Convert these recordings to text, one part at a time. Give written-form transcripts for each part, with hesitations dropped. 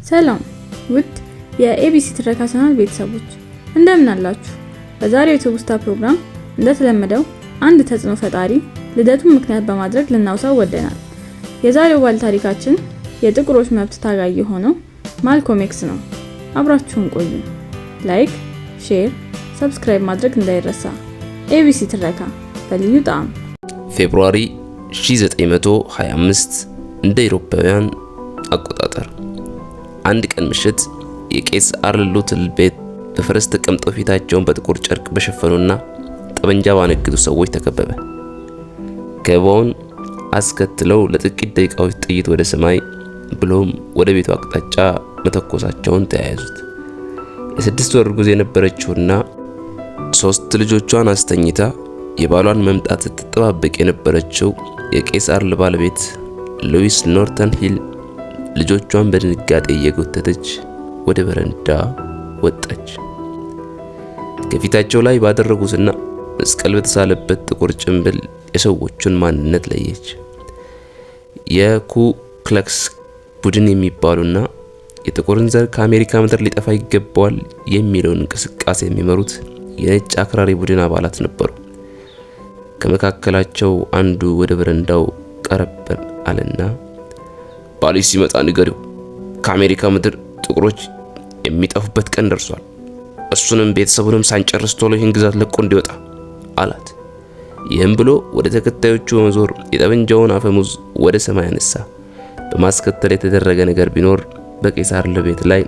ሰላም ውድ የኤቢሲ ትረካ ቻናል ቤተሰቦች እንደምን አላችሁ? በዛሬው የትውስታ ፕሮግራም እንደተለመደው አንድ ተጽዕኖ ፈጣሪ ልደቱን ምክንያት በማድረግ ልናውሳው ወደናል። የዛሬው ባለ ታሪካችን የጥቁሮች መብት ታጋይ የሆነው ማልኮም ኤክስ ነው። አብራችሁን ቆዩ። ላይክ፣ ሼር፣ ሰብስክራይብ ማድረግ እንዳይረሳ። ኤቢሲ ትረካ በልዩ ጣዕም። ፌብሩዋሪ 1925 እንደ አውሮፓውያን አቆጣጠር አንድ ቀን ምሽት የቄስ አርል ሉትል ቤት በፈረስ ተቀምጠው ፊታቸውን በጥቁር ጨርቅ በሸፈኑና ጠመንጃ ባነገቱ ሰዎች ተከበበ። ከበውን አስከትለው ለጥቂት ደቂቃዎች ጥይት ወደ ሰማይ ብሎም ወደ ቤቱ አቅጣጫ መተኮሳቸውን ተያያዙት። የ6 ወር ጉዞ የነበረችውና 3 ልጆቿን አስተኝታ የባሏን መምጣት ስትጠባበቅ የነበረችው የቄስ አርል ባለቤት ሉዊስ ኖርተን ሂል ልጆቿን በድንጋጤ እየጎተተች ወደ በረንዳ ወጣች። ከፊታቸው ላይ ባደረጉትና መስቀል በተሳለበት ጥቁር ጭንብል የሰዎቹን ማንነት ለየች። የኩ ክለክስ ቡድን የሚባሉና የጥቁርን ዘር ከአሜሪካ ምድር ሊጠፋ ይገባዋል የሚለውን እንቅስቃሴ የሚመሩት የነጭ አክራሪ ቡድን አባላት ነበሩ። ከመካከላቸው አንዱ ወደ በረንዳው ቀረብ አለና ባልሽ ሲመጣ ንገሪው፣ ከአሜሪካ ምድር ጥቁሮች የሚጠፉበት ቀን ደርሷል። እሱንም ቤተሰቡንም ሳንጨርስ ቶሎ ይህን ግዛት ለቆ እንዲወጣ አላት። ይህም ብሎ ወደ ተከታዮቹ በመዞር የጠመንጃውን አፈሙዝ ወደ ሰማይ አነሳ። በማስከተል የተደረገ ነገር ቢኖር በቄስ አርል ቤት ላይ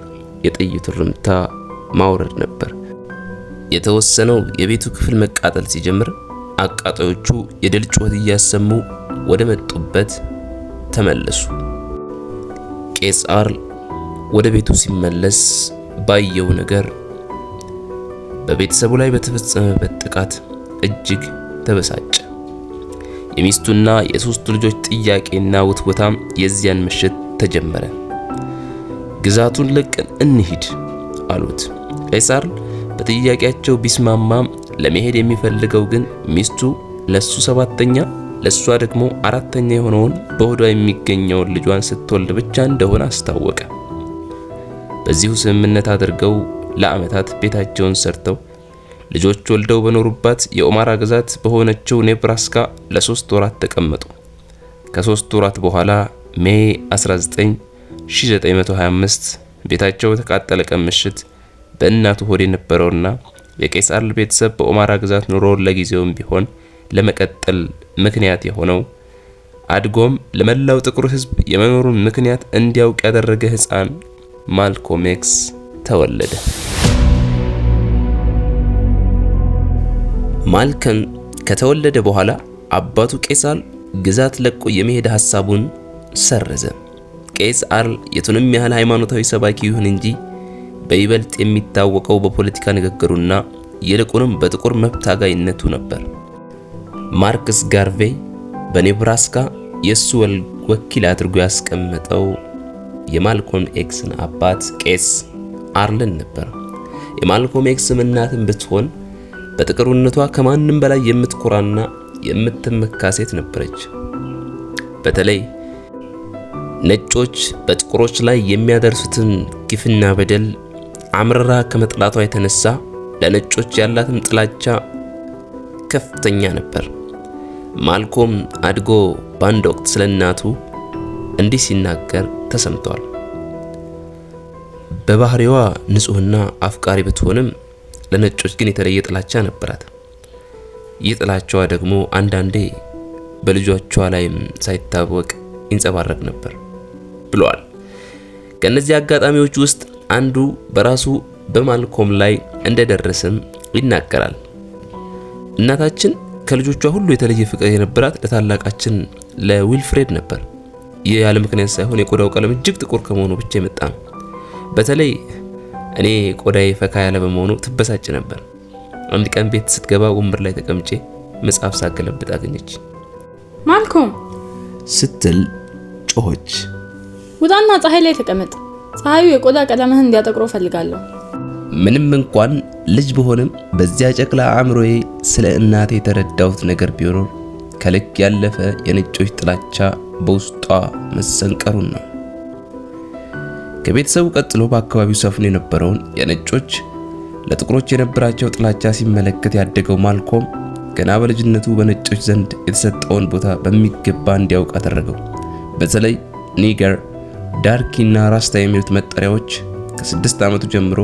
የጥይት ርምታ ማውረድ ነበር። የተወሰነው የቤቱ ክፍል መቃጠል ሲጀምር አቃጣዮቹ የድል ጩኸት እያሰሙ ወደ መጡበት ተመለሱ። ቄስ አርል ወደ ቤቱ ሲመለስ ባየው ነገር በቤተሰቡ ላይ በተፈጸመበት ጥቃት እጅግ ተበሳጨ። የሚስቱና የ3 ልጆች ጥያቄና ውትወታም የዚያን ምሽት ተጀመረ። ግዛቱን ለቀን እንሂድ አሉት። ቄስ አርል በጥያቄያቸው ቢስማማም ለመሄድ የሚፈልገው ግን ሚስቱ ለሱ 7ኛ ለሷ ደግሞ 4ኛ የሆነውን በሆዷ የሚገኘውን ልጇን ስትወልድ ብቻ እንደሆነ አስታወቀ። በዚሁ ስምምነት አድርገው ለዓመታት ቤታቸውን ሰርተው ልጆች ወልደው በኖሩባት የኦማራ ግዛት በሆነችው ኔብራስካ ለ3 ወራት ተቀመጡ። ከ3 ወራት በኋላ ሜይ 19 1925 ቤታቸው ተቃጠለ። ቀን ምሽት በእናቱ ሆድ የነበረውና የቄስ አርል ቤተሰብ በኦማራ ግዛት ኑሮውን ለጊዜውም ቢሆን ለመቀጠል ምክንያት የሆነው አድጎም ለመላው ጥቁር ሕዝብ የመኖሩን ምክንያት እንዲያውቅ ያደረገ ሕፃን ማልኮም ኤክስ ተወለደ። ማልኮም ከተወለደ በኋላ አባቱ ቄስ አርል ግዛት ለቆ የመሄድ ሐሳቡን ሰረዘ። ቄስ አርል የቱንም ያህል ሃይማኖታዊ ሰባኪ ይሁን እንጂ በይበልጥ የሚታወቀው በፖለቲካ ንግግሩና ይልቁንም በጥቁር መብት ታጋይነቱ ነበር። ማርክስ ጋርቬይ በኔብራስካ የሱ ወኪል አድርጎ ያስቀመጠው የማልኮም ኤክስን አባት ቄስ አርልን ነበር። የማልኮም ኤክስም እናትም ብትሆን በጥቁርነቷ ከማንም በላይ የምትኮራና የምትመካ ሴት ነበረች። በተለይ ነጮች በጥቁሮች ላይ የሚያደርሱትን ግፍና በደል አምርራ ከመጥላቷ የተነሳ ለነጮች ያላትም ጥላቻ ከፍተኛ ነበር። ማልኮም አድጎ በአንድ ወቅት ስለ እናቱ እንዲህ ሲናገር ተሰምቷል። በባህሪዋ ንጹህና አፍቃሪ ብትሆንም ለነጮች ግን የተለየ ጥላቻ ነበራት። ይህ ጥላቻዋ ደግሞ አንዳንዴ በልጆቿ ላይም ሳይታወቅ ይንጸባረቅ ነበር ብሏል። ከነዚህ አጋጣሚዎች ውስጥ አንዱ በራሱ በማልኮም ላይ እንደደረሰም ይናገራል። እናታችን ከልጆቿ ሁሉ የተለየ ፍቅር የነበራት ለታላቃችን ለዊልፍሬድ ነበር። ይህ ያለ ምክንያት ሳይሆን የቆዳው ቀለም እጅግ ጥቁር ከመሆኑ ብቻ የመጣ ነው። በተለይ እኔ ቆዳዬ ፈካ ያለ በመሆኑ ትበሳጭ ነበር። አንድ ቀን ቤት ስትገባ ወንበር ላይ ተቀምጬ መጽሐፍ ሳገለብጥ አገኘች። ማልኮም ስትል ጮኸች። ውጣና ፀሐይ ላይ ተቀመጥ። ፀሐዩ የቆዳ ቀለምህን እንዲያጠቁረው ፈልጋለሁ። ምንም እንኳን ልጅ በሆነም በዚያ ጨቅላ አእምሮዬ ስለ እናቴ የተረዳሁት ነገር ቢኖር ከልክ ያለፈ የነጮች ጥላቻ በውስጧ መሰንቀሩን ነው። ከቤተሰቡ ቀጥሎ በአካባቢው ሰፍኖ የነበረውን የነጮች ለጥቁሮች የነበራቸው ጥላቻ ሲመለከት ያደገው ማልኮም ገና በልጅነቱ በነጮች ዘንድ የተሰጠውን ቦታ በሚገባ እንዲያውቅ አደረገው። በተለይ ኒገር፣ ዳርኪና ራስታ የሚሉት መጠሪያዎች ከ6 ዓመቱ ጀምሮ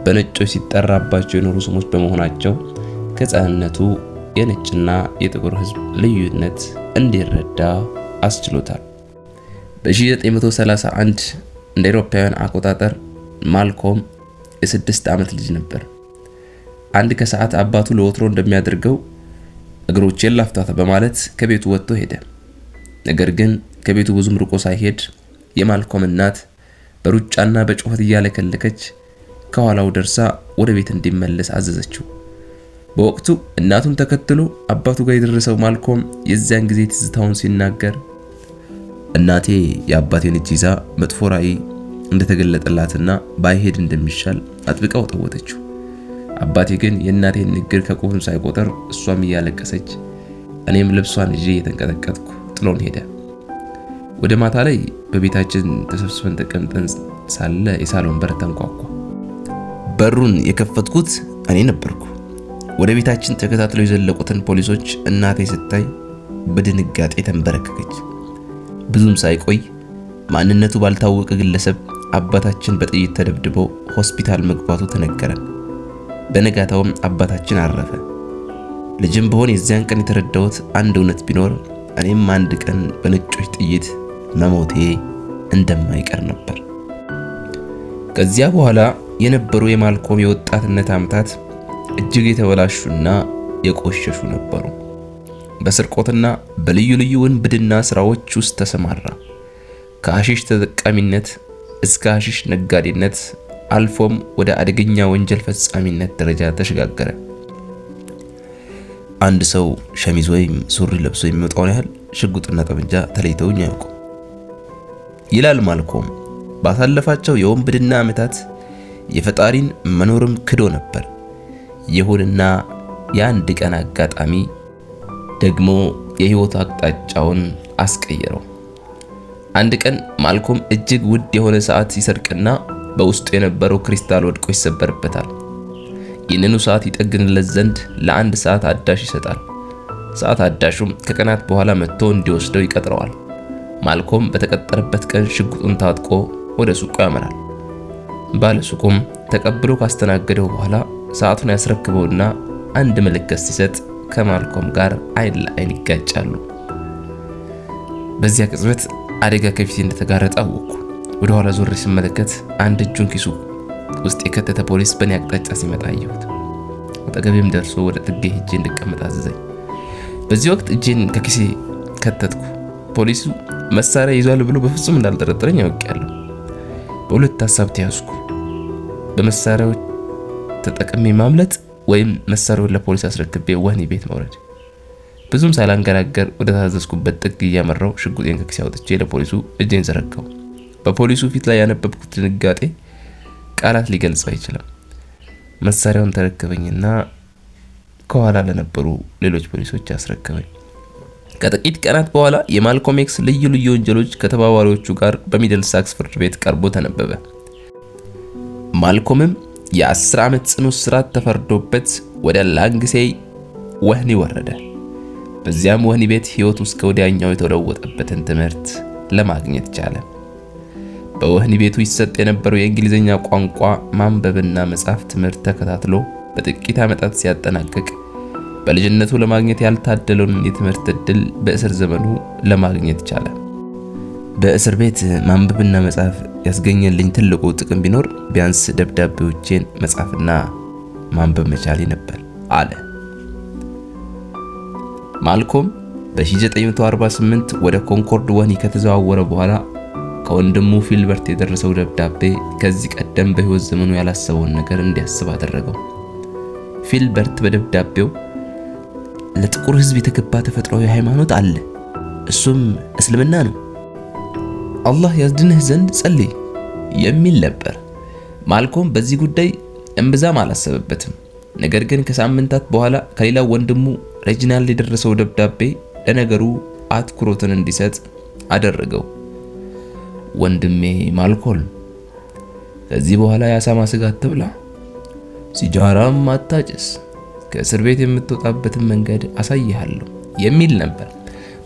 በነጮች ሲጠራባቸው የኖሩ ስሞች በመሆናቸው ከሕፃንነቱ የነጭና የጥቁር ሕዝብ ልዩነት እንዲረዳ አስችሎታል። በ1931 እንደ አውሮፓውያን አቆጣጠር ማልኮም የ6 ዓመት ልጅ ነበር። አንድ ከሰዓት አባቱ ለወትሮ እንደሚያደርገው እግሮቼን ላፍታታ በማለት ከቤቱ ወጥቶ ሄደ። ነገር ግን ከቤቱ ብዙም ርቆ ሳይሄድ የማልኮም እናት በሩጫና በጩኸት እያለከለከች ከኋላው ደርሳ ወደ ቤት እንዲመለስ አዘዘችው። በወቅቱ እናቱን ተከትሎ አባቱ ጋር የደረሰው ማልኮም የዚያን ጊዜ ትዝታውን ሲናገር እናቴ የአባቴን እጅ ይዛ መጥፎ ራእይ እንደተገለጠላትና ባይሄድ እንደሚሻል አጥብቃ ወተወተችው። አባቴ ግን የእናቴን ንግግር ከቁብም ሳይቆጠር እሷም እያለቀሰች እኔም ልብሷን ይዤ እየተንቀጠቀጥኩ ጥሎን ሄደ። ወደ ማታ ላይ በቤታችን ተሰብስበን ተቀምጠን ሳለ የሳሎን በር ተንኳኳ። በሩን የከፈትኩት እኔ ነበርኩ። ወደ ቤታችን ተከታትለው የዘለቁትን ፖሊሶች እናቴ ስታይ በድንጋጤ ተንበረከከች። ብዙም ሳይቆይ ማንነቱ ባልታወቀ ግለሰብ አባታችን በጥይት ተደብድቦ ሆስፒታል መግባቱ ተነገረን። በነጋታውም አባታችን አረፈ። ልጅም በሆነ የዚያን ቀን የተረዳሁት አንድ እውነት ቢኖር እኔም አንድ ቀን በነጮች ጥይት መሞቴ እንደማይቀር ነበር። ከዚያ በኋላ የነበሩ የማልኮም የወጣትነት ዓመታት እጅግ የተበላሹና የቆሸሹ ነበሩ። በስርቆትና በልዩ ልዩ ወንብድና ስራዎች ውስጥ ተሰማራ። ከሐሺሽ ተጠቃሚነት እስከ ሐሺሽ ነጋዴነት አልፎም ወደ አደገኛ ወንጀል ፈጻሚነት ደረጃ ተሸጋገረ። አንድ ሰው ሸሚዝ ወይም ሱሪ ለብሶ የሚወጣውን ያህል ሽጉጥና ጠመንጃ ተለይተውኝ አያውቁም ይላል ማልኮም። ባሳለፋቸው የወንብድና ዓመታት የፈጣሪን መኖርም ክዶ ነበር። ይሁንና የአንድ ቀን አጋጣሚ ደግሞ የህይወት አቅጣጫውን አስቀየረው። አንድ ቀን ማልኮም እጅግ ውድ የሆነ ሰዓት ይሰርቅና በውስጡ የነበረው ክሪስታል ወድቆ ይሰበርበታል። ይህንኑ ሰዓት ይጠግንለት ዘንድ ለአንድ ሰዓት አዳሽ ይሰጣል። ሰዓት አዳሹም ከቀናት በኋላ መጥቶ እንዲወስደው ይቀጥረዋል። ማልኮም በተቀጠረበት ቀን ሽጉጡን ታጥቆ ወደ ሱቁ ያመራል። ባለ ሱቁም ተቀብሎ ካስተናገደው በኋላ ሰዓቱን ያስረክበውና አንድ ምልክት ሲሰጥ ከማልኮም ጋር አይን ለአይን ይጋጫሉ። በዚያ ቅጽበት አደጋ ከፊቴ እንደተጋረጠ አወቅኩ። ወደ ኋላ ዞሬ ስመለከት አንድ እጁን ኪሱ ውስጥ የከተተ ፖሊስ በእኔ አቅጣጫ ሲመጣ አየሁት። አጠገቤም ደርሶ ወደ ጥጌ ሄጄ እንድቀመጥ አዘዘኝ። በዚህ ወቅት እጄን ከኪሴ ከተትኩ። ፖሊሱ መሳሪያ ይዟል ብሎ በፍጹም እንዳልጠረጠረኝ አውቄያለሁ። በሁለት ሐሳብ ተያዝኩ። በመሳሪያው ተጠቅሜ ማምለጥ ወይም መሳሪያውን ለፖሊስ አስረክቤ ወህኒ ቤት መውረድ። ብዙም ሳላንገራገር ወደ ታዘዝኩበት ጥግ እያመራው ሽጉጤን ከኪሴ አውጥቼ ለፖሊሱ እጄን ዘረጋው። በፖሊሱ ፊት ላይ ያነበብኩት ድንጋጤ ቃላት ሊገልጸው አይችልም። መሳሪያውን ተረከበኝና ከኋላ ለነበሩ ሌሎች ፖሊሶች አስረከበኝ። ከጥቂት ቀናት በኋላ የማልኮም ኤክስ ልዩ ልዩ ወንጀሎች ከተባባሪዎቹ ጋር በሚድልሳክስ ፍርድ ቤት ቀርቦ ተነበበ። ማልኮምም የ10 ዓመት ጽኑ እስራት ተፈርዶበት ወደ ላንግሴይ ወህኒ ወረደ። በዚያም ወህኒ ቤት ህይወቱ እስከ ወዲያኛው የተለወጠበትን ትምህርት ለማግኘት ቻለ። በወህኒ ቤቱ ይሰጥ የነበረው የእንግሊዝኛ ቋንቋ ማንበብና መጻፍ ትምህርት ተከታትሎ በጥቂት ዓመታት ሲያጠናቅቅ በልጅነቱ ለማግኘት ያልታደለውን የትምህርት ዕድል በእስር ዘመኑ ለማግኘት ቻለ። በእስር ቤት ማንበብና መጻፍ ያስገኘልኝ ትልቁ ጥቅም ቢኖር ቢያንስ ደብዳቤዎቼን መጻፍና ማንበብ መቻሌ ነበር አለ። ማልኮም በ1948 ወደ ኮንኮርድ ወህኒ ከተዘዋወረ በኋላ ከወንድሙ ፊልበርት የደረሰው ደብዳቤ ከዚህ ቀደም በህይወት ዘመኑ ያላሰበውን ነገር እንዲያስብ አደረገው። ፊልበርት በደብዳቤው ለጥቁር ህዝብ የተገባ ተፈጥሯዊ ሃይማኖት አለ፣ እሱም እስልምና ነው፣ አላህ ያድንህ ዘንድ ጸልይ የሚል ነበር። ማልኮም በዚህ ጉዳይ እምብዛም አላሰበበትም። ነገር ግን ከሳምንታት በኋላ ከሌላው ወንድሙ ሬጂናልድ የደረሰው ደብዳቤ ለነገሩ አትኩሮትን እንዲሰጥ አደረገው። ወንድሜ ማልኮም ከዚህ በኋላ የአሳማ ስጋ አትብላ፣ ሲጃራም አታጭስ፣ ከእስር ቤት የምትወጣበትን መንገድ አሳይሃለሁ የሚል ነበር።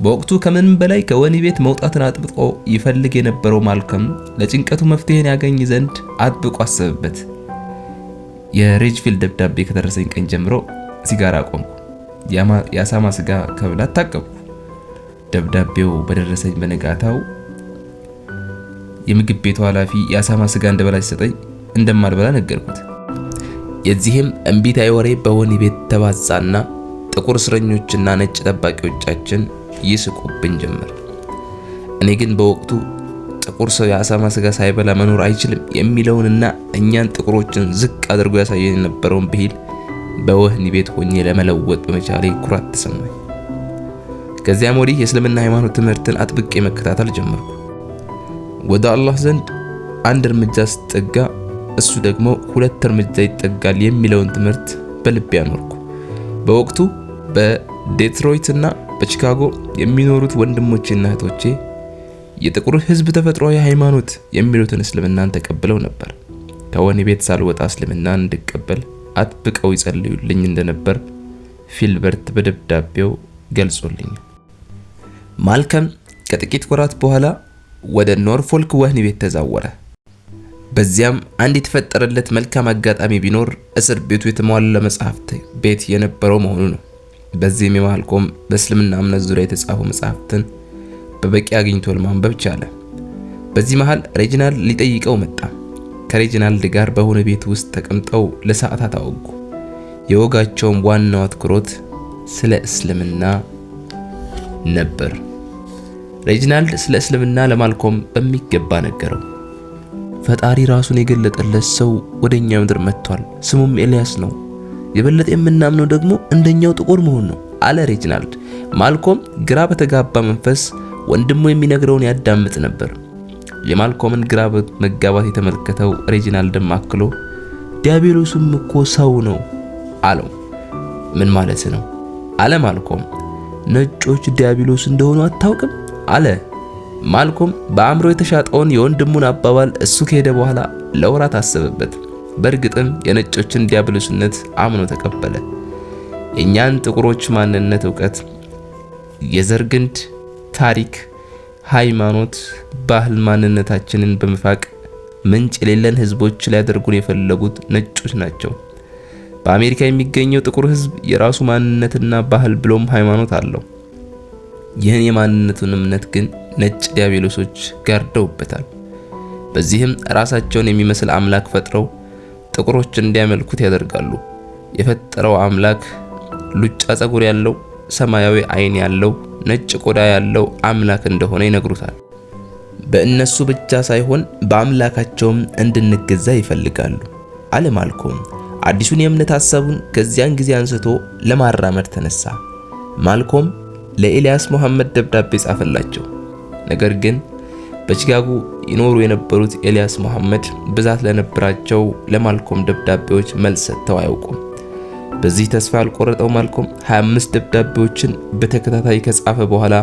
በወቅቱ ከምንም በላይ ከወህኒ ቤት መውጣትን አጥብቆ ይፈልግ የነበረው ማልከም ለጭንቀቱ መፍትሄን ያገኝ ዘንድ አጥብቆ አሰበበት። የሬጅፊልድ ደብዳቤ ከደረሰኝ ቀን ጀምሮ ሲጋራ አቆምኩ፣ የአሳማ ስጋ ከብላት ታቀብኩ። ደብዳቤው በደረሰኝ በነጋታው የምግብ ቤቱ ኃላፊ የአሳማ ስጋ እንደበላ ሲሰጠኝ እንደማልበላ ነገርኩት። የዚህም እምቢታዊ ወሬ በወህኒ ቤት ተባዛና ጥቁር እስረኞችና ነጭ ጠባቂዎቻችን ይስቁብን ጀመር። እኔ ግን በወቅቱ ጥቁር ሰው የአሳማ ስጋ ሳይበላ መኖር አይችልም የሚለውንና እኛን ጥቁሮችን ዝቅ አድርጎ ያሳየን የነበረውን ብሂል በወህኒ ቤት ሆኜ ለመለወጥ በመቻሌ ኩራት ተሰማኝ። ከዚያም ወዲህ የእስልምና ሃይማኖት ትምህርትን አጥብቄ መከታተል ጀመርኩ። ወደ አላህ ዘንድ አንድ እርምጃ ስትጠጋ እሱ ደግሞ ሁለት እርምጃ ይጠጋል የሚለውን ትምህርት በልቤ አኖርኩ። በወቅቱ በዴትሮይት እና በቺካጎ የሚኖሩት ወንድሞቼና እህቶቼ የጥቁር ሕዝብ ተፈጥሯዊ ሃይማኖት የሚሉትን እስልምናን ተቀብለው ነበር። ከወህኒ ቤት ሳልወጣ እስልምናን እንድቀበል አጥብቀው ይጸልዩልኝ እንደነበር ፊልበርት በደብዳቤው ገልጾልኛል። ማልከም ከጥቂት ወራት በኋላ ወደ ኖርፎልክ ወህኒ ቤት ተዛወረ። በዚያም አንድ የተፈጠረለት መልካም አጋጣሚ ቢኖር እስር ቤቱ የተሟላ መጽሐፍት ቤት የነበረው መሆኑ ነው። በዚህም የማልኮም በእስልምና እምነት ዙሪያ የተጻፉ መጽሐፍትን በበቂ አግኝቶ ማንበብ ቻለ። በዚህ መሃል ሬጂናልድ ሊጠይቀው መጣ። ከሬጂናልድ ጋር በወህኒ ቤት ውስጥ ተቀምጠው ለሰዓታት አወጉ። የወጋቸውም ዋናው አትኩሮት ስለ እስልምና ነበር። ሬጂናልድ ስለ እስልምና ለማልኮም በሚገባ ነገረው። ፈጣሪ ራሱን የገለጠለት ሰው ወደኛ ምድር መጥቷል፣ ስሙም ኤልያስ ነው። የበለጠ የምናምነው ደግሞ እንደኛው ጥቁር መሆን ነው አለ ሬጂናልድ። ማልኮም ግራ በተጋባ መንፈስ ወንድሙ የሚነግረውን ያዳምጥ ነበር። የማልኮምን ግራ መጋባት የተመለከተው ሬጂናልድም አክሎ ዲያብሎስም እኮ ሰው ነው አለው። ምን ማለት ነው አለ ማልኮም። ነጮች ዲያብሎስ እንደሆኑ አታውቅም አለ። ማልኮም በአእምሮ የተሻጠውን የወንድሙን አባባል እሱ ከሄደ በኋላ ለወራት አሰበበት። በእርግጥም የነጮችን ዲያብሎስነት አምኖ ተቀበለ። የኛን ጥቁሮች ማንነት፣ ዕውቀት፣ የዘር ግንድ፣ ታሪክ፣ ሃይማኖት፣ ባህል ማንነታችንን በመፋቅ ምንጭ የሌለን ህዝቦች ሊያደርጉን የፈለጉት ነጮች ናቸው። በአሜሪካ የሚገኘው ጥቁር ህዝብ የራሱ ማንነትና ባህል ብሎም ሃይማኖት አለው። ይህን የማንነቱን እምነት ግን ነጭ ዲያብሎሶች ጋርደውበታል። በዚህም ራሳቸውን የሚመስል አምላክ ፈጥረው ጥቁሮች እንዲያመልኩት ያደርጋሉ። የፈጠረው አምላክ ሉጫ ጸጉር ያለው፣ ሰማያዊ አይን ያለው፣ ነጭ ቆዳ ያለው አምላክ እንደሆነ ይነግሩታል። በእነሱ ብቻ ሳይሆን በአምላካቸውም እንድንገዛ ይፈልጋሉ አለ ማልኮም። አዲሱን የእምነት ሐሳቡን ከዚያን ጊዜ አንስቶ ለማራመድ ተነሳ። ማልኮም ለኤልያስ መሐመድ ደብዳቤ ጻፈላቸው። ነገር ግን በቺካጎ ይኖሩ የነበሩት ኤልያስ መሐመድ ብዛት ለነበራቸው ለማልኮም ደብዳቤዎች መልስ ሰጥተው አያውቁም። በዚህ ተስፋ ያልቆረጠው ማልኮም 25 ደብዳቤዎችን በተከታታይ ከጻፈ በኋላ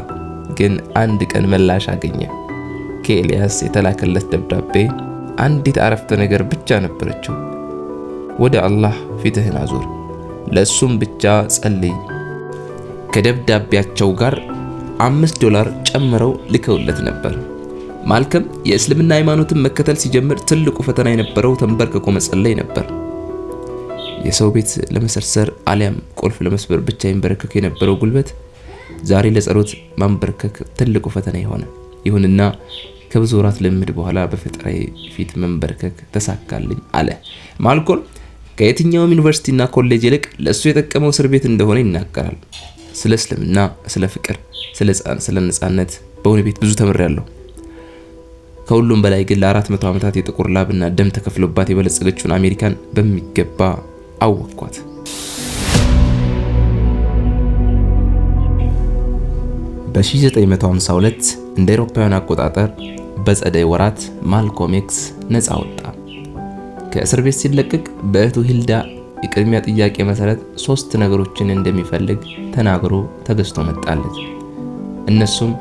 ግን አንድ ቀን ምላሽ አገኘ። ከኤልያስ የተላከለት ደብዳቤ አንዲት አረፍተ ነገር ብቻ ነበረችው። ወደ አላህ ፊትህን አዙር፣ ለሱም ብቻ ጸልይ። ከደብዳቤያቸው ጋር $5 ጨምረው ልከውለት ነበር። ማልከም የእስልምና ሃይማኖትን መከተል ሲጀምር ትልቁ ፈተና የነበረው ተንበርክኮ መጸለይ ነበር። የሰው ቤት ለመሰርሰር አሊያም ቁልፍ ለመስበር ብቻ ይንበረከክ የነበረው ጉልበት ዛሬ ለጸሎት ማንበርከክ ትልቁ ፈተና ሆነ። ይሁንና ከብዙ ወራት ልምድ በኋላ በፈጣሪ ፊት መንበርከክ ተሳካልኝ አለ። ማልኮም ከየትኛውም ዩኒቨርሲቲና ኮሌጅ ይልቅ ለሱ የጠቀመው እስር ቤት እንደሆነ ይናገራል። ስለ እስልምና፣ ስለ ፍቅር፣ ስለ ነጻነት በወህኒ ቤት ብዙ ተምሬያለሁ። ከሁሉም በላይ ግን ለ400 ዓመታት የጥቁር ላብና ደም ተከፍሎባት የበለጸገችውን አሜሪካን በሚገባ አወቅኳት። በ1952 እንደ አውሮፓውያን አቆጣጠር በጸደይ ወራት ማልኮም ኤክስ ነፃ ወጣ። ከእስር ቤት ሲለቀቅ በእህቱ ሂልዳ የቅድሚያ ጥያቄ መሰረት 3 ነገሮችን እንደሚፈልግ ተናግሮ ተገዝቶ መጣለት። እነሱም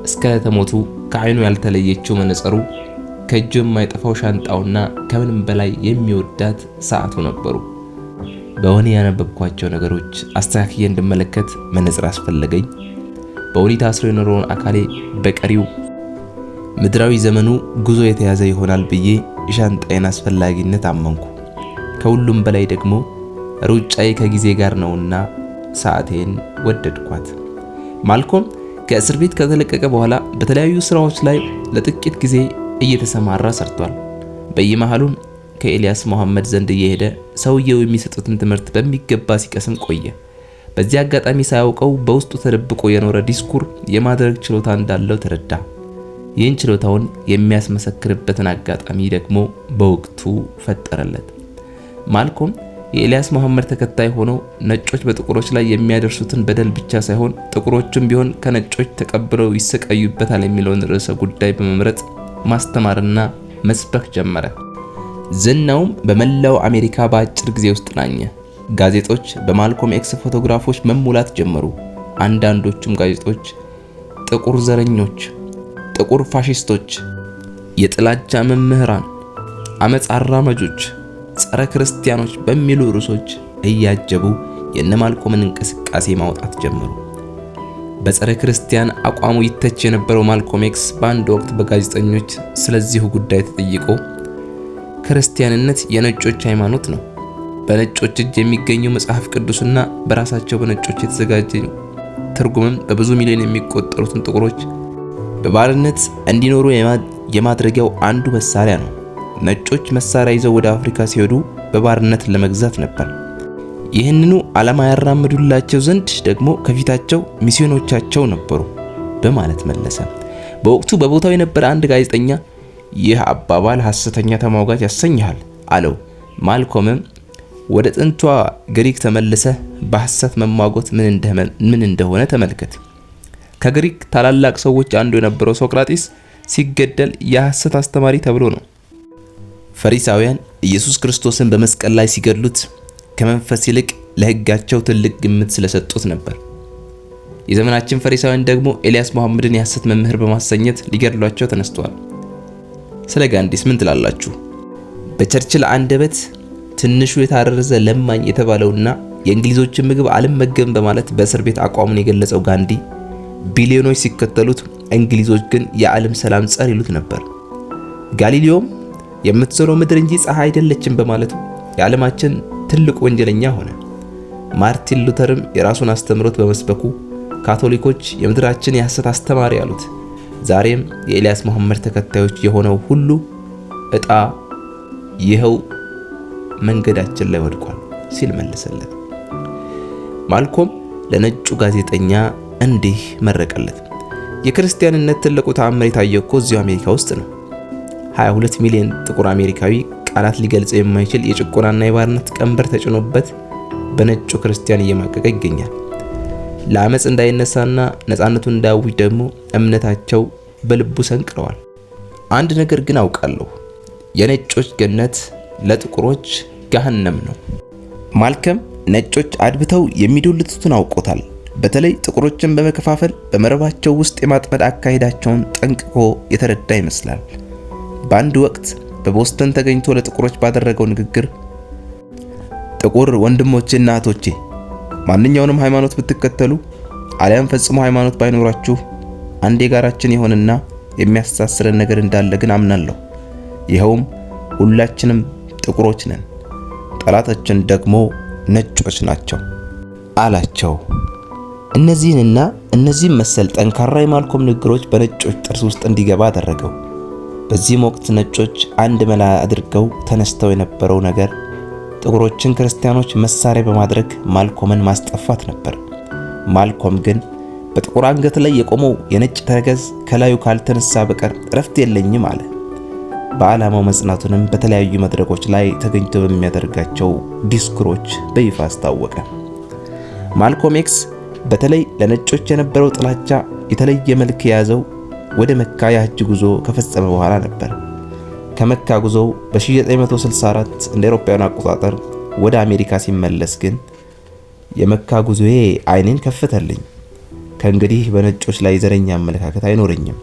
እስከ ተሞቱ ከዓይኑ ያልተለየችው መነጽሩ፣ ከእጁ የማይጠፋው ሻንጣውና ከምንም በላይ የሚወዳት ሰዓቱ ነበሩ። በወህኒ ያነበብኳቸው ነገሮች አስተካክዬ እንድመለከት መነጽር አስፈለገኝ። በወህኒ ታስሮ የኖረውን አካሌ በቀሪው ምድራዊ ዘመኑ ጉዞ የተያዘ ይሆናል ብዬ የሻንጣዬን አስፈላጊነት አመንኩ። ከሁሉም በላይ ደግሞ ሩጫዬ ከጊዜ ጋር ነውና ሰዓቴን ወደድኳት። ማልኮም ከእስር ቤት ከተለቀቀ በኋላ በተለያዩ ስራዎች ላይ ለጥቂት ጊዜ እየተሰማራ ሰርቷል። በየመሃሉም ከኤልያስ መሐመድ ዘንድ እየሄደ ሰውየው የሚሰጡትን ትምህርት በሚገባ ሲቀስም ቆየ። በዚህ አጋጣሚ ሳያውቀው በውስጡ ተደብቆ የኖረ ዲስኩር የማድረግ ችሎታ እንዳለው ተረዳ። ይህን ችሎታውን የሚያስመሰክርበትን አጋጣሚ ደግሞ በወቅቱ ፈጠረለት። ማልኮም የኤልያስ መሐመድ ተከታይ ሆኖ ነጮች በጥቁሮች ላይ የሚያደርሱትን በደል ብቻ ሳይሆን ጥቁሮቹም ቢሆን ከነጮች ተቀብለው ይሰቃዩበታል የሚለውን ርዕሰ ጉዳይ በመምረጥ ማስተማርና መስበክ ጀመረ። ዝናውም በመላው አሜሪካ በአጭር ጊዜ ውስጥ ናኘ። ጋዜጦች በማልኮም ኤክስ ፎቶግራፎች መሙላት ጀመሩ። አንዳንዶቹም ጋዜጦች ጥቁር ዘረኞች፣ ጥቁር ፋሺስቶች፣ የጥላቻ መምህራን፣ አመጽ አራማጆች፣ ጸረ ክርስቲያኖች በሚሉ ርዕሶች እያጀቡ የነማልኮምን እንቅስቃሴ ማውጣት ጀመሩ። በጸረ ክርስቲያን አቋሙ ይተች የነበረው ማልኮም ኤክስ በአንድ ወቅት በጋዜጠኞች ስለዚሁ ጉዳይ ተጠይቆ ክርስቲያንነት የነጮች ሃይማኖት ነው፣ በነጮች እጅ የሚገኘው መጽሐፍ ቅዱስና በራሳቸው በነጮች የተዘጋጀ ትርጉምም በብዙ ሚሊዮን የሚቆጠሩትን ጥቁሮች በባርነት እንዲኖሩ የማድረጊያው አንዱ መሳሪያ ነው። ነጮች መሳሪያ ይዘው ወደ አፍሪካ ሲሄዱ በባርነት ለመግዛት ነበር። ይህንኑ ዓላማ ያራምዱላቸው ዘንድ ደግሞ ከፊታቸው ሚስዮኖቻቸው ነበሩ በማለት መለሰ። በወቅቱ በቦታው የነበረ አንድ ጋዜጠኛ ይህ አባባል ሐሰተኛ ተሟጋች ያሰኛል አለው። ማልኮምም ወደ ጥንቷ ግሪክ ተመልሰህ በሐሰት መሟገት ምን እንደሆነ ተመልከት። ከግሪክ ታላላቅ ሰዎች አንዱ የነበረው ሶቅራጢስ ሲገደል የሐሰት አስተማሪ ተብሎ ነው። ፈሪሳውያን ኢየሱስ ክርስቶስን በመስቀል ላይ ሲገድሉት ከመንፈስ ይልቅ ለሕጋቸው ትልቅ ግምት ስለሰጡት ነበር። የዘመናችን ፈሪሳውያን ደግሞ ኤልያስ መሐመድን የሐሰት መምህር በማሰኘት ሊገድሏቸው ተነስተዋል። ስለ ጋንዲስ ምን ትላላችሁ? በቸርችል አንደበት ትንሹ የታረዘ ለማኝ የተባለውና የእንግሊዞችን ምግብ አልመገብም በማለት በእስር ቤት አቋሙን የገለጸው ጋንዲ ቢሊዮኖች ሲከተሉት፣ እንግሊዞች ግን የዓለም ሰላም ጸር ይሉት ነበር። ጋሊሊዮም የምትዞረው ምድር እንጂ ፀሐይ አይደለችም በማለቱ የዓለማችን ትልቅ ወንጀለኛ ሆነ። ማርቲን ሉተርም የራሱን አስተምሮት በመስበኩ ካቶሊኮች የምድራችን የሐሰት አስተማሪ ያሉት። ዛሬም የኤልያስ መሐመድ ተከታዮች የሆነው ሁሉ እጣ ይኸው መንገዳችን ላይ ወድቋል ሲል መለሰለት። ማልኮም ለነጩ ጋዜጠኛ እንዲህ መረቀለት። የክርስቲያንነት ትልቁ ተአምር የታየው እኮ እዚሁ አሜሪካ ውስጥ ነው። 22 ሚሊዮን ጥቁር አሜሪካዊ ቃላት ሊገልጸው የማይችል የጭቆናና የባርነት ቀንበር ተጭኖበት በነጩ ክርስቲያን እየማቀቀ ይገኛል። ለአመጽ እንዳይነሳና ነፃነቱን እንዳያውጅ ደግሞ እምነታቸው በልቡ ሰንቅረዋል። አንድ ነገር ግን አውቃለሁ፣ የነጮች ገነት ለጥቁሮች ገሃነም ነው። ማልኮም ነጮች አድብተው የሚዶልቱትን አውቆታል። በተለይ ጥቁሮችን በመከፋፈል በመረባቸው ውስጥ የማጥመድ አካሄዳቸውን ጠንቅቆ የተረዳ ይመስላል። በአንድ ወቅት በቦስተን ተገኝቶ ለጥቁሮች ባደረገው ንግግር ጥቁር ወንድሞቼና እህቶቼ፣ ማንኛውንም ሃይማኖት ብትከተሉ አሊያም ፈጽሞ ሃይማኖት ባይኖራችሁ አንድ የጋራችን የሆነና የሚያስተሳስረን ነገር እንዳለ ግን አምናለሁ። ይኸውም ሁላችንም ጥቁሮች ነን፣ ጠላታችን ደግሞ ነጮች ናቸው አላቸው። እነዚህንና እነዚህም መሰል ጠንካራ የማልኮም ንግግሮች በነጮች ጥርስ ውስጥ እንዲገባ አደረገው። በዚህም ወቅት ነጮች አንድ መላ አድርገው ተነስተው የነበረው ነገር ጥቁሮችን ክርስቲያኖች መሳሪያ በማድረግ ማልኮምን ማስጠፋት ነበር። ማልኮም ግን በጥቁር አንገት ላይ የቆመው የነጭ ተረከዝ ከላዩ ካልተነሳ በቀር እረፍት የለኝም አለ። በዓላማው መጽናቱንም በተለያዩ መድረኮች ላይ ተገኝቶ በሚያደርጋቸው ዲስኩሮች በይፋ አስታወቀ። ማልኮም ኤክስ በተለይ ለነጮች የነበረው ጥላቻ የተለየ መልክ የያዘው ወደ መካ የሐጅ ጉዞ ከፈጸመ በኋላ ነበር። ከመካ ጉዞው በ1964 እንደ አውሮፓውያን አቆጣጠር ወደ አሜሪካ ሲመለስ ግን የመካ ጉዞዬ አይኔን ከፈተልኝ፣ ከእንግዲህ በነጮች ላይ ዘረኛ አመለካከት አይኖረኝም፣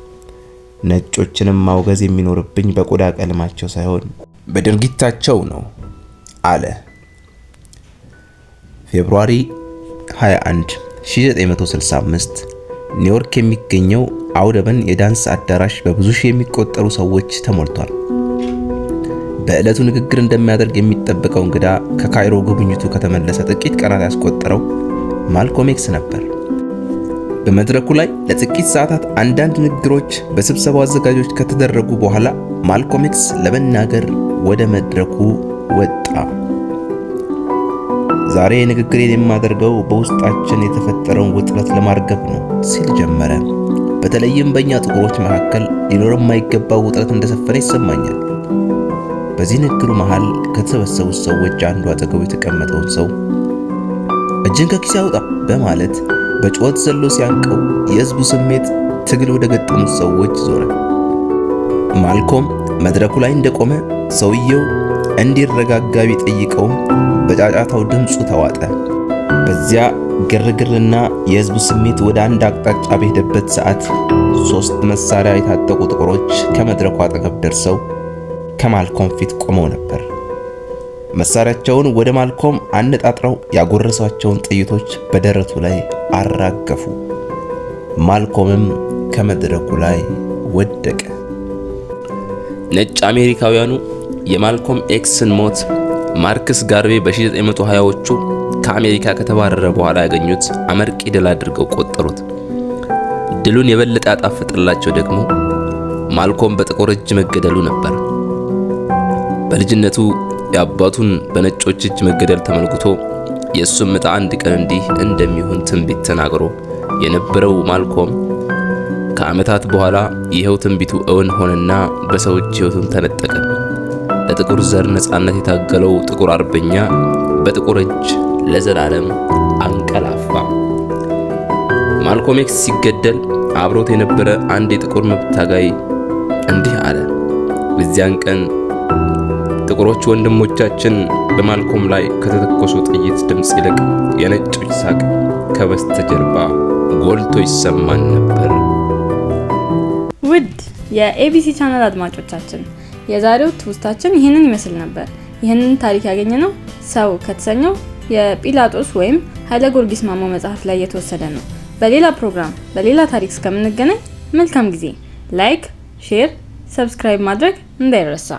ነጮችንም ማውገዝ የሚኖርብኝ በቆዳ ቀለማቸው ሳይሆን በድርጊታቸው ነው አለ። ፌብሩዋሪ 21 1965 ኒውዮርክ የሚገኘው አውደበን የዳንስ አዳራሽ በብዙ ሺህ የሚቆጠሩ ሰዎች ተሞልቷል። በዕለቱ ንግግር እንደሚያደርግ የሚጠበቀው እንግዳ ከካይሮ ጉብኝቱ ከተመለሰ ጥቂት ቀናት ያስቆጠረው ማልኮም ኤክስ ነበር። በመድረኩ ላይ ለጥቂት ሰዓታት አንዳንድ ንግግሮች በስብሰባው አዘጋጆች ከተደረጉ በኋላ ማልኮም ኤክስ ለመናገር ወደ መድረኩ ወጣ። ዛሬ ንግግሬን የማደርገው በውስጣችን የተፈጠረውን ውጥረት ለማርገብ ነው ሲል ጀመረ። በተለይም በእኛ ጥቁሮች መካከል ሊኖር የማይገባው ውጥረት እንደሰፈነ ይሰማኛል። በዚህ ንግግሩ መሃል ከተሰበሰቡት ሰዎች አንዱ አጠገቡ የተቀመጠውን ሰው እጅን ከኪስ ያውጣ በማለት በጩኸት ዘሎ ሲያንቀው የህዝቡ ስሜት ትግል ወደ ገጠሙት ሰዎች ዞረ። ማልኮም መድረኩ ላይ እንደቆመ ሰውየው እንዲረጋጋ ቢጠይቀውም በጫጫታው ድምፁ ተዋጠ። በዚያ ግርግርና የህዝቡ ስሜት ወደ አንድ አቅጣጫ በሄደበት ሰዓት 3 መሳሪያ የታጠቁ ጥቁሮች ከመድረኩ አጠገብ ደርሰው ከማልኮም ፊት ቆመው ነበር። መሳሪያቸውን ወደ ማልኮም አነጣጥረው ያጎረሷቸውን ጥይቶች በደረቱ ላይ አራገፉ። ማልኮምም ከመድረኩ ላይ ወደቀ። ነጭ አሜሪካውያኑ የማልኮም ኤክስን ሞት ማርክስ ጋርቬ በ1920ዎቹ ከአሜሪካ ከተባረረ በኋላ ያገኙት አመርቂ ድል አድርገው ቆጠሩት። ድሉን የበለጠ ያጣፈጠላቸው ደግሞ ማልኮም በጥቁር እጅ መገደሉ ነበር። በልጅነቱ የአባቱን በነጮች እጅ መገደል ተመልክቶ የእሱም ዕጣ አንድ ቀን እንዲህ እንደሚሆን ትንቢት ተናግሮ የነበረው ማልኮም ከዓመታት በኋላ ይኸው ትንቢቱ እውን ሆነና በሰው እጅ ሕይወቱን ተነጠቀ። ለጥቁር ዘር ነጻነት የታገለው ጥቁር አርበኛ በጥቁር እጅ ለዘላለም አንቀላፋ። ማልኮም ኤክስ ሲገደል አብሮት የነበረ አንድ የጥቁር መብት ታጋይ እንዲህ አለ። በዚያን ቀን ጥቁሮች ወንድሞቻችን በማልኮም ላይ ከተተኮሱ ጥይት ድምፅ ይልቅ የነጮች ሳቅ ከበስተጀርባ ጎልቶ ይሰማን ነበር። ውድ የኤቢሲ ቻናል አድማጮቻችን የዛሬው ትውስታችን ይህንን ይመስል ነበር። ይህንን ታሪክ ያገኘነው ሰው ከተሰኘው የጲላጦስ ወይም ኃይለ ጊዮርጊስ ማሞ መጽሐፍ ላይ የተወሰደ ነው። በሌላ ፕሮግራም በሌላ ታሪክ እስከምንገናኝ መልካም ጊዜ። ላይክ፣ ሼር፣ ሰብስክራይብ ማድረግ እንዳይረሳ።